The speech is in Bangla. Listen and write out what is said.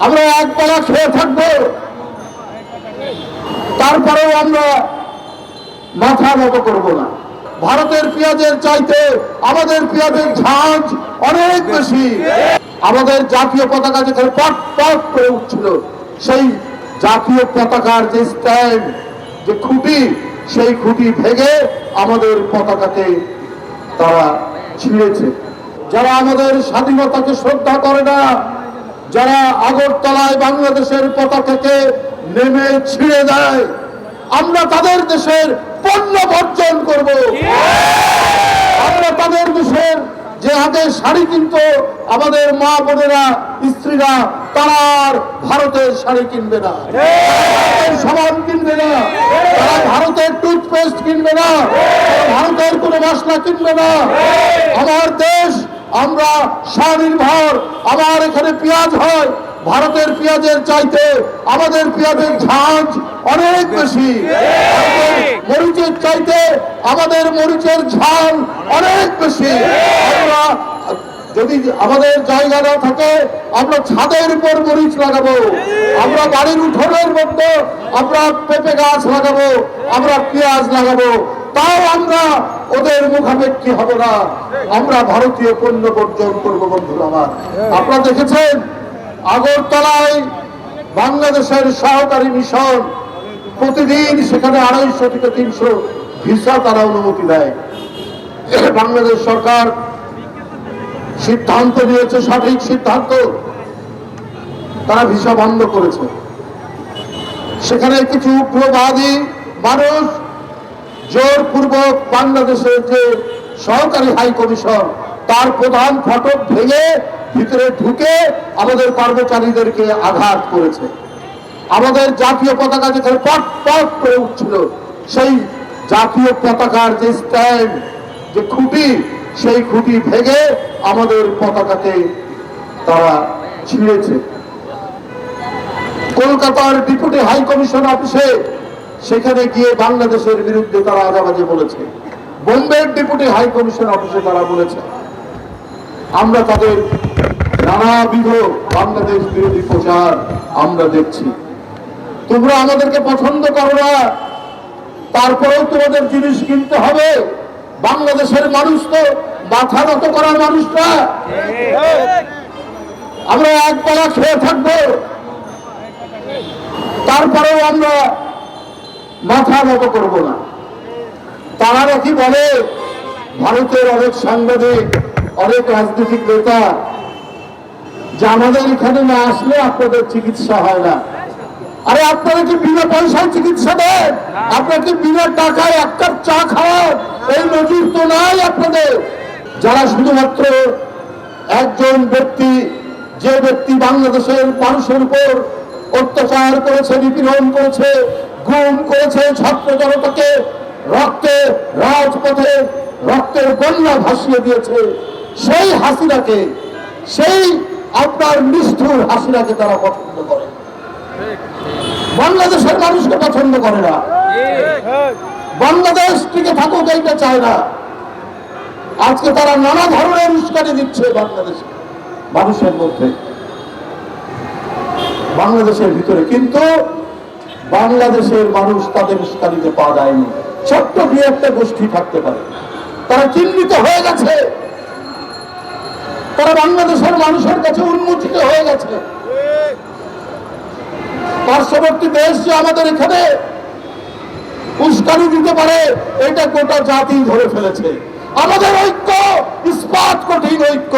আমরা এক বেলা খেয়ে থাকবো, তারপরেও আমরা মাথা নত করব না। ভারতের পেঁয়াজের চাইতে আমাদের পেঁয়াজের ঝাঁজ অনেক বেশি। আমাদের জাতীয় পতাকা যেখানে পট পট করে উঠছিল, সেই জাতীয় পতাকার যে স্ট্যান্ড, যে খুঁটি, সেই খুঁটি ভেঙে আমাদের পতাকাকে তারা ছিঁড়েছে। যারা আমাদের স্বাধীনতাকে শ্রদ্ধা করে না, যারা আগরতলায় বাংলাদেশের পতাকাকে নেমে ছিঁড়ে দেয়, আমরা তাদের দেশের পণ্য বর্জন করব। আমরা তাদের দেশের যে আগে শাড়ি কিনতো আমাদের মা বোনেরা, স্ত্রীরা, তারা আর ভারতের শাড়ি কিনবে না, সাবান কিনবে না, তারা ভারতের টুথপেস্ট কিনবে না, ভারতের কোনো মশলা কিনবে না। আমার দেশ, আমরা স্বনির্ভর। আমার এখানে পেঁয়াজ হয়, ভারতের পেঁয়াজের চাইতে আমাদের পেঁয়াজের ঝাঁজ অনেক বেশি। মরিচের চাইতে আমাদের মরিচের ঝাল অনেক বেশি। আমরা যদি আমাদের জায়গা না থাকে, আমরা ছাদের উপর মরিচ লাগাবো, আমরা বাড়ির উঠোনের মধ্যে আমরা পেঁপে গাছ লাগাবো, আমরা পেঁয়াজ লাগাবো, তাও আমরা ওদের মুখাপেক্ষী হব না। আমরা ভারতীয় পণ্য বর্জন করবো। বন্ধুরা আমার, আপনারা দেখেছেন আগরতলায় বাংলাদেশের সহকারী মিশন প্রতিদিন সেখানে 250 থেকে 300 ভিসা তারা অনুমতি দেয়। বাংলাদেশ সরকার সিদ্ধান্ত নিয়েছে, সঠিক সিদ্ধান্ত, তারা ভিসা বন্ধ করেছে। সেখানে কিছু উগ্রবাদী মানুষ জোরপূর্বক বাংলাদেশের যে সহকারী হাই কমিশন, তার প্রধান ফটক ভেঙে ভিতরে ঢুকে আমাদের কর্মচারীদেরকে আঘাত করেছে। আমাদের জাতীয় পতাকা যেখানে পট পট করে উঠছিল, সেই জাতীয় পতাকার যে স্ট্যান্ড, যে খুঁটি, সেই খুঁটি ভেঙে আমাদের পতাকাকে তারা ছিঁড়েছে। কলকাতার ডেপুটি হাই কমিশন অফিসে সেখানে গিয়ে বাংলাদেশের বিরুদ্ধে তারা আজাবাজে বলেছে। বোম্বের ডেপুটি হাই কমিশন অফিসে তারা বলেছে। আমরা তাদের নানাবিধ বাংলাদেশ বিরোধী প্রচার আমরা দেখছি। তোমরা আমাদেরকে পছন্দ করো না, তারপরেও তোমাদের জিনিস কিনতে হবে। বাংলাদেশের মানুষ তো মাথা নত করার মানুষ না। আমরা এক বেলা খেয়ে থাকবো, তারপরেও আমরা মাথা নত করব না। তারা নাকি বলে, ভারতের অনেক সাংবাদিক, অনেক রাজনৈতিক নেতা, যে আমাদের এখানে না আসলে আপনাদের চিকিৎসা হয় না। আরে আপনারা কি বিনা পয়সায় চিকিৎসা দেন? আপনারা কি বিনা টাকায় এক কাপ চা খাওয়ান? এই নজির তো নাই আপনাদের। যারা শুধুমাত্র একজন ব্যক্তি, যে ব্যক্তি বাংলাদেশের মানুষের উপর অত্যাচার করেছে, নিপীড়ন করেছে, গুম করেছে, ছাত্র জনতাকে রক্তে রাজপথে রক্তের বন্যা ভাসিয়ে দিয়েছে, সেই হাসিনাকে, সেই আপনার নিষ্ঠুর হাসিনাকে তারা পছন্দ করে, বাংলাদেশের মানুষকে পছন্দ করে না। বাংলাদেশ টিকে থাকুক এইটা চায় না। আজকে তারা নানা ধরনের উস্কানি দিচ্ছে বাংলাদেশে মানুষের মধ্যে, বাংলাদেশের ভিতরে। কিন্তু বাংলাদেশের মানুষ তাদের উস্কানিতে পা দেয়নি। ছোট্ট দুই একটা গোষ্ঠী থাকতে পারে, তারা চিহ্নিত হয়ে গেছে, তারা বাংলাদেশের মানুষের কাছে উন্মোচিত হয়ে গেছে। পার্শ্ববর্তী দেশ যে আমাদের এখানে উস্কানি দিতে পারে, এটা গোটা জাতি ধরে ফেলেছে। আমাদের ঐক্য ইস্পাত কঠিন ঐক্য।